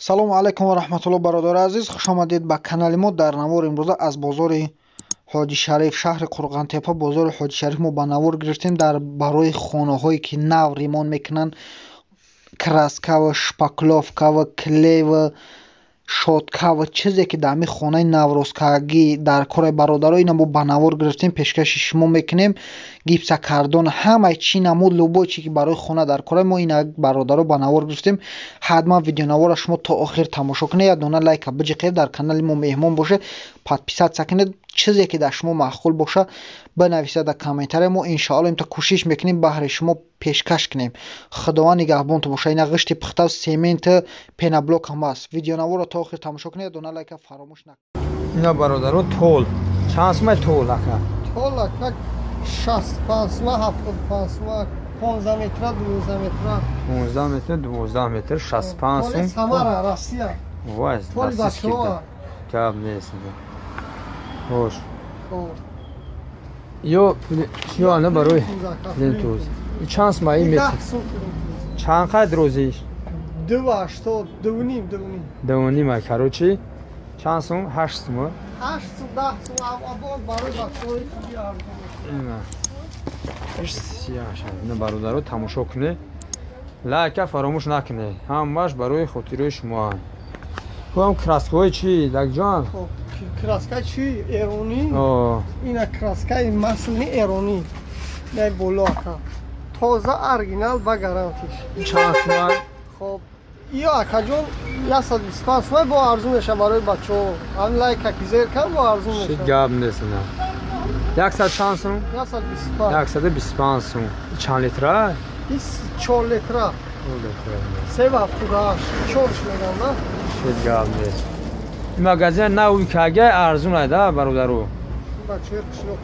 салому алайкум ва раҳматуллоҳ бародари азиз, хуш омадед ба канали мо. Дар навор имрӯза аз бозори ҳоҷи шариф, шаҳри Қурғантепа, бозори ҳоҷи шариф мо ба навор гирифтем дар барои хонаҳое ки нав ремонт мекунанд, краска ва шпакловка ва клей ва шотка ва чизе ки дар ҳамин хонаи наврозкагӣ дар кори бародаро, ина мо ба навор гирифтем, пешкаши шумо мекунем. Гипсокардон, ҳамаи чӣ намуд любой чӣ ки барои хона дар кори мо, ина бародаро ба навор гирифтем. ҳатман видеонавора шумо то охир тамошо кунед, як дона лайка биҷиқед, дар канали мо меҳмон бошед, подписатсия кунед, чизе ки дар шумо маъқул боша бинависед дар комментария. мо иншоалло имта кӯшиш мекунем баҳри шумо пешкаш кунем. Худованд нигаҳбонтон боша. Ина ғишти пухта, семент, пеноблок ҳам аст. Видеонавора то охир тамошо кунед, як дона лайка фаромӯш накунед. Ина бародаро тол чанд сумай тол ака? Тол ака 65 сум, 75 сум, 15 метр, 12 метр. 15 метр, 12 метр, 65 сум. Тол Самара, Россия. Вай, Тол бачаҳо. Каб нест. Хош. Хоб. Ё ана барои лентуз. Чанд сумай метр? Чанд қадр розиш? 2.80, 2.5, 2.5. 2.5 май короче. Чанд сум? 8 сум. 8 сум, 10 сум, або барои бачаҳои диар. Ина. Иш сияша. Ина бародаро тамошо кунед. Лайка фаромӯш накунед. Ҳамаш барои хотирои шумо. Ҳам краскаҳои чӣ, дакҷон? Хоб, краска чӣ? Эронӣ? Ина краскаи маслни эронӣ. Дай боло ака. Тоза оригинал ба гарантиш. Чанд сум? Хоб. Ё акаҷон 125 сум бо арзу меша барои бачаҳо. Ҳам лайка ки зеркам бо арзу меша. Чӣ гап нест ина. 100 чанд сум? 125. 125 сум. Чанд литра? 4 литра. 3.78. 4 мегам, на? Чӣ гап нест. Ин магазин нави кага арзун айда бародаро. Бачаҳои қишлоқ.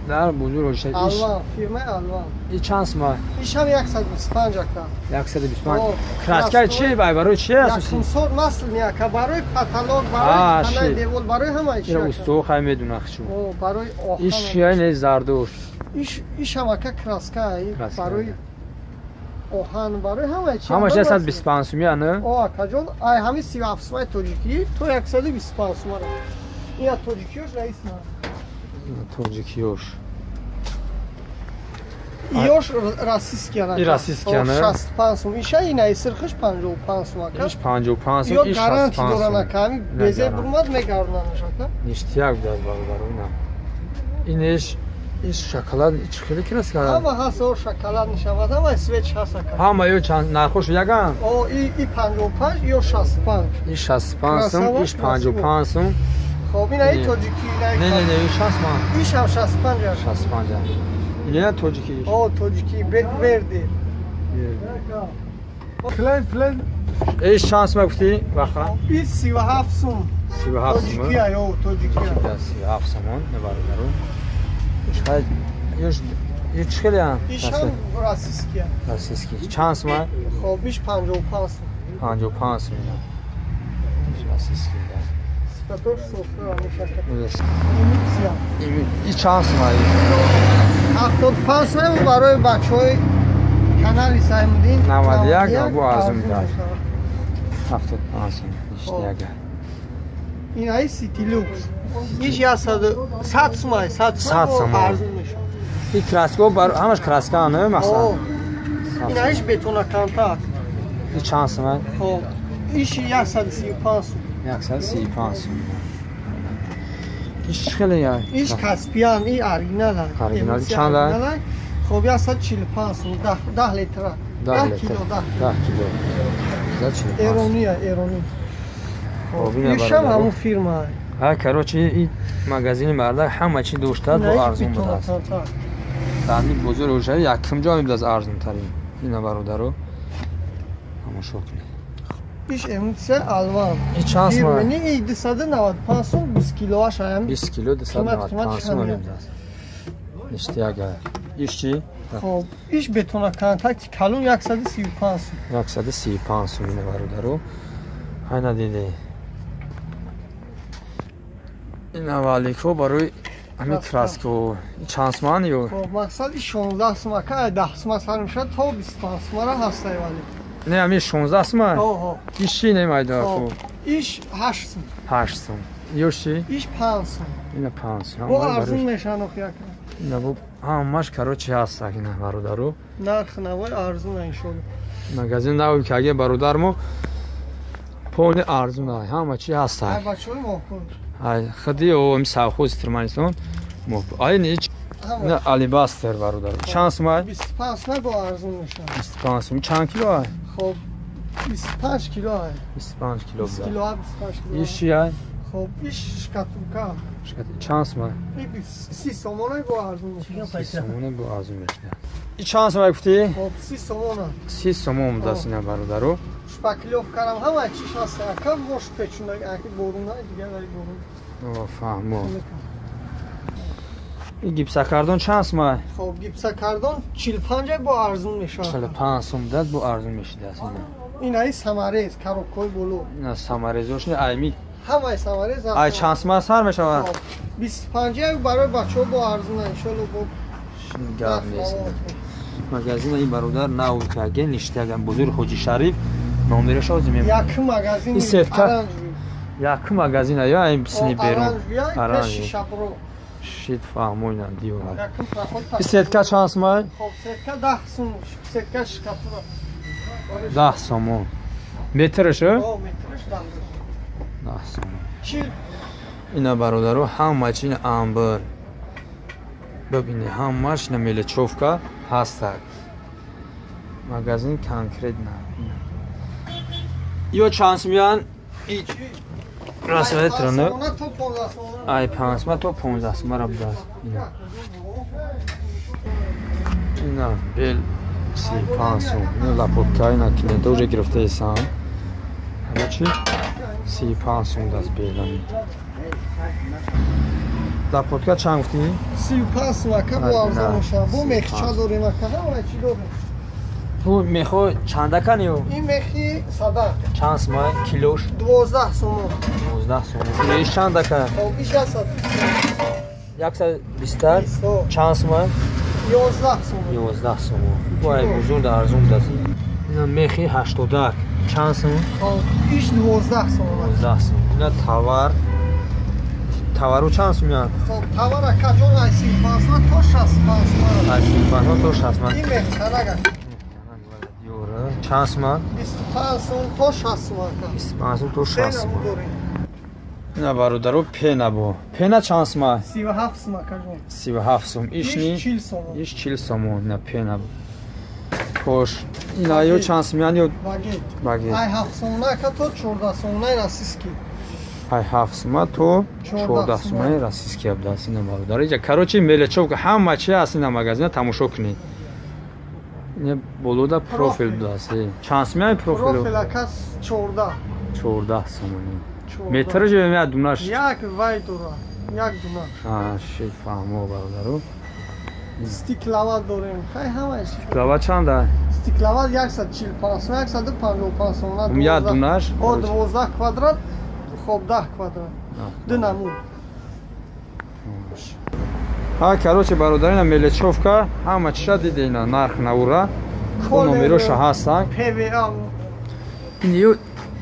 Дар бузург иш. Алван, фирмаи Алван. И чанд сум? Ишам 125 ака. 125. Краска чӣ барои чӣ асоси? 100 маслни ака, барои каталог, барои ханаи девор, барои ҳамаи чӣ. Ин усто хай медунах чӣ. Барои охан. Иш чӣ не зардош. Ишам ака краска, барои охан, барои ҳамаи чӣ. Ҳамаш 125 сум яна? Акаҷон, ай ҳамин 37 сум тоҷикӣ, то 125 сум. Ина тоҷикиёш раисна. Тоҷикиёш. Ёш российский ака. И российский ана. 65 сум. Иша ина сирхиш 55 сум ака. Иш 55 сум, иш 65 сум. Ё гаранти доран ака. Безе бурмад мегардонаш ака. Ништияк дар бародаро ина. Инеш иш шоколад ич хеле краска. Ҳама ҳаст, шоколад нишавад, ҳама свеч ҳаст ака. Ҳама ё чанд нархош яган? И 55, ё 65. И 65 сум, иш 55 сум. Хоб, ина и тоҷикӣ, ина и. Не, 60. Ишам 65 ака. 65. Ина тоҷикӣ. Тоҷикӣ верди. Плен. Иш чанд сум гуфтӣ? Ваха? И 37 сум. 37 сум. Тоҷикӣ аё, тоҷикӣ. 37 сум на бародаро. Иш хай иш хеле ан. Ишам российский. Российский. Чанд сум? Хоб, иш 55 сум. 55 сум. Иш российский. Сфатош софра мешака. Имитсия. И чанд сум? 75 сум барои бачаҳои канали Саймудин. 91 бо арзу медиҳад. 75 сум. Ништияк. Ина Сити Люкс. Иш 100 сум, 100 сум арзу мешавад. И краска бар ҳамаш краска ана масалан. Ина иш бетонаканта. И чанд сум? Хоб. Иш 135 сум. 135 сум. Иш хеле я. Иш Каспиан, и оригинал. Оригинал чанд? Хоб 145 сум, 10 литра. 10 кило. 10 кило. Эрония. Ишам ҳамун фирма. Короче, и магазини марда ҳама чӣ дошта бо арзун будааст. Тани бозори ӯша якум ҷо мебудааст арзунтарин. Ина бародаро тамошо кунед. Иш эмитсия Алван. И чанд сум? Фирмани 295 сум, 20 килоаш аям. 20 кило 295 сум мебудааст. Ништияк. Иш чӣ? Хоб, иш бетонаканта калон 135 сум. 135 сум ина бародаро. Ҳайна диде. Ина валико барои ҳамин краско чанд суман ё? Хоб, мақсад 16 сум ака, 10 сум сар мешавад, то 25 сумара ҳастай вали. نه همی 16 سوم ایش چی نمیده خوب ایش 8 سوم 8 سوم یوشی ایش 5 سوم اینا 5 سوم با ارزون میشن اخیا اینا با همش کاروچی هست اگه نه برادرو نرخ نوای ارزون ان شاء الله مغازین داوی که اگه برادرمو پول ارزون همه چی هست ای بچه‌ی محکوم ای خدی او ام ساخوز ترمانیسون مو ای نیچ نه علی باستر برادر چند سوم 25 سوم با ارزون میشن 25 سوم چند کیلو خب 25 کیلو 25 کیلو 20 کیلو 25 کیلو ایش چیه خب ایش شکاتوکا چند سوم این 30 سومونه با ارزون میشه 30 سومونه با ارزون میشه این چند سوم گفتی خب 30 سومونه 30 سوم دستینه برادرو شپکلیوف کردم همه چیش هست کم باش پیچونه اگه برونه دیگه ولی برون فهمو این گیپسا کردن چند سومه خب گیپسا کردن 45 با ارزون میشه 45 سوم داد با ارزون میشه دستینه این ای سماریز کاروکوی بولو نه سماریزوش نه ایمی همه سماریز ای چند سومه سر میشه 25 برای بچه‌ها با ارزون ان شاء الله با گرم نیست مغازین این برادر ناو که اگه نیشتگان بزرگ حاجی شریف نامبرش از میمونه یک مغازین این سفتا یک مغازین یا این سنی بیرون آرنج شید فهموین دیو این سفتا چند سومه خب سفتا 10 سوم سفتا شکاتورا 10 سوم مترشه او مترش 10 سوم چی اینا برادرو همه چی انبر ببینی همش نمیله چوفکا هست مغازین کانکریت نه یا چانس میان ای راسته ترنه ای 5 ما تو 15 سوم را بده اینا بل 35 سوم اینا لاپوتکا اینا که دوره گرفته ایسان همه چی 35 سوم دست بیلانی لاپوتکا چند گفتی؟ 35 سوم که با ارزان میشه با میخ چادری مکنه و چی داره بو میخو چند کنیو؟ این میخی صدا چند سوم کیلوش؟ 12 سوم 12 سوم ایش چند که؟ خب ایش هست 120 چند سوم؟ 11 سوم 11 سوم وای بزرگ ارزون دست اینا میخی 80 چند سوم؟ خب ایش 12 سوم 12 سوم اینا تاورو چند سوم میاد؟ خب تاور کجون ای 35 تا 65 ای 35 تا 60 این میخ کنگه دیوره چند سوم؟ 25 سوم تا 60 سوم 25 تا 60 سوم اینا برادرو پینا بو پینا چند سوم؟ 37 سوم کجون 37 سوم ایش نی؟ 40 سوم ایش 40 سوم نه پینا بو خوش اینا یو چند سوم میان یو باگیت ای 7 سوم که تو 14 سوم راسیسکی ای 7 سوم تو 14 سوم راسیسکی ابداس اینا برادر اینجا کاروچی میلچو که همه چی هست اینا مغازین تماشا کنید نه بولودا پروفیل داسه چند سوم پروفیل کس 14 سوم مترش میاد دوناش یک وای دورا یک دوناش شی فهمو برادرو استیکلاوات داریم خیلی همه استیکلاوات چنده؟ استیکلاوات 145 سوم 155 سوم میاد دوناش 12 کوادرات خب 10 کوادرات دو نمود ها کاروچ برادرین میلچوفکا همه چی دیده اینا نرخ نوره خب نمیروش هستن پی وی ام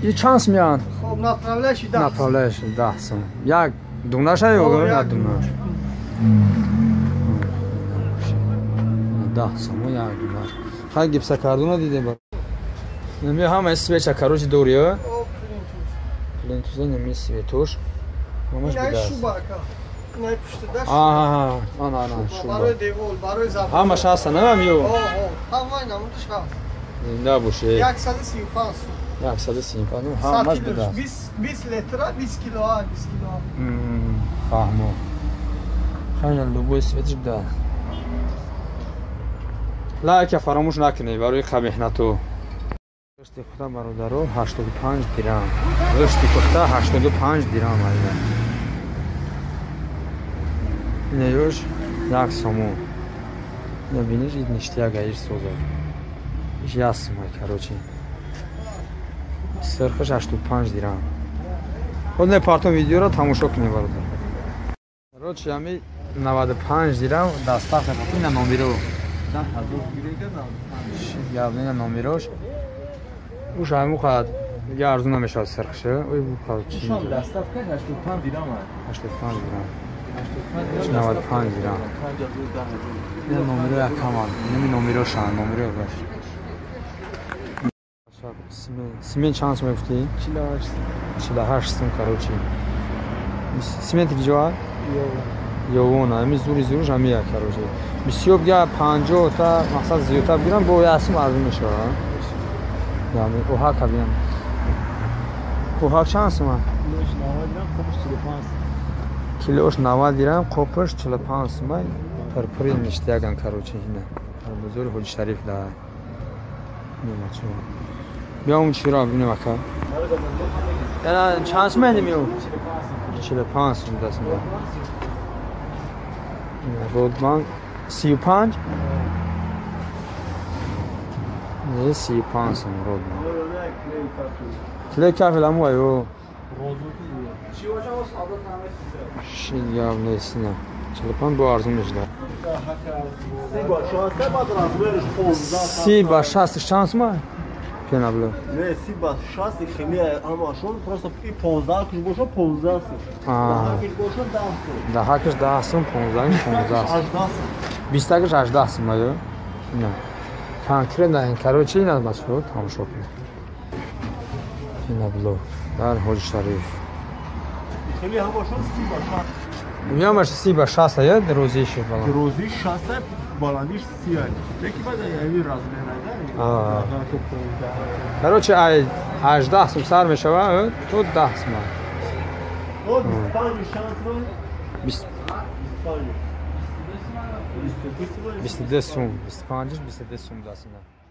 یه چانس میان خب نپرولش 10 نپرولش 10 سوم یک دوناش های اوگه نه دوناش 10 سوم یک دوناش خیلی گیپسا کردونا دیده بر نمی همه اسویچ کاروچ دوریه پلینتوزه نمی سویتوش همش این بیده شوباکا این پشت دشت آها آنا شوبا برای دیوال برای زبان همش هستن هم یو همه نمودش هست نه باشه 135 سوم 135 همش بیده 20 لیتر 20 کیلو ها 20 کیلو ها فهمو خیلی لوبوی سویتش بیده لایک فراموش نکنی برای قبیحنتو رشتی کتا برادرو 85 درام رشتی کتا 85 درام اینه یوش یک سومو نبینیش این نشتی اگه ایش سوزه ایش یک سومه کروچی صرفش 85 درام خود نپارتون ویدیو را تماشا کنی برادر کروچی همی 95 درام دستاق نکنی نمیرو گردنین نمیروش او شاید میخواد دیگه ارزو نمیشه سرخشه اوی بخواد چی شام دستاف کرد 85 درهم 85 درهم 95 درهم نه نمره کمان نمی نمره شان نمره باش سیمنت چند سوم گفتی 48 سوم короче سیمنت کی جواد یوونا امی زوری زورش هم میاد короче بسیار دیگه 50 تا مثلا زیادتر بگیرم با یاسم ارزو میشه یعنی اوها کبیان اوها چند سوم کیلوش 90 درهم قپش 45 سوم پرپری میشتیگن короче اینا بزرگ حاجی شریف دا نمیچو بیام چرا ببینم اکا یعنی چند سوم میو 45 سوم دست میاد رودمان 35 نه 35 سوم رودمان کلی کافی لامو ایو شیلیام نیست نه 45 با ارزون میشه سی با 60 شانس ما پینا بلو نه سی با 60 خیلی همشون просто і 15 куш боша 15 ده کش 10 سوم 15 20 کش 18 سوم ما نه کنکرت نه короче اینا مسئول تماشا کن پینا بلو در حاج شریف خیلی همشون سی با 60 میامش سی با 60 یا روزیش بالا روزی 60 بالندیش 30 یکی بعد یعنی راز نه короче 18 سوم سر میشه تو 10 سوم 22 سوم 25 22 سوم دست نه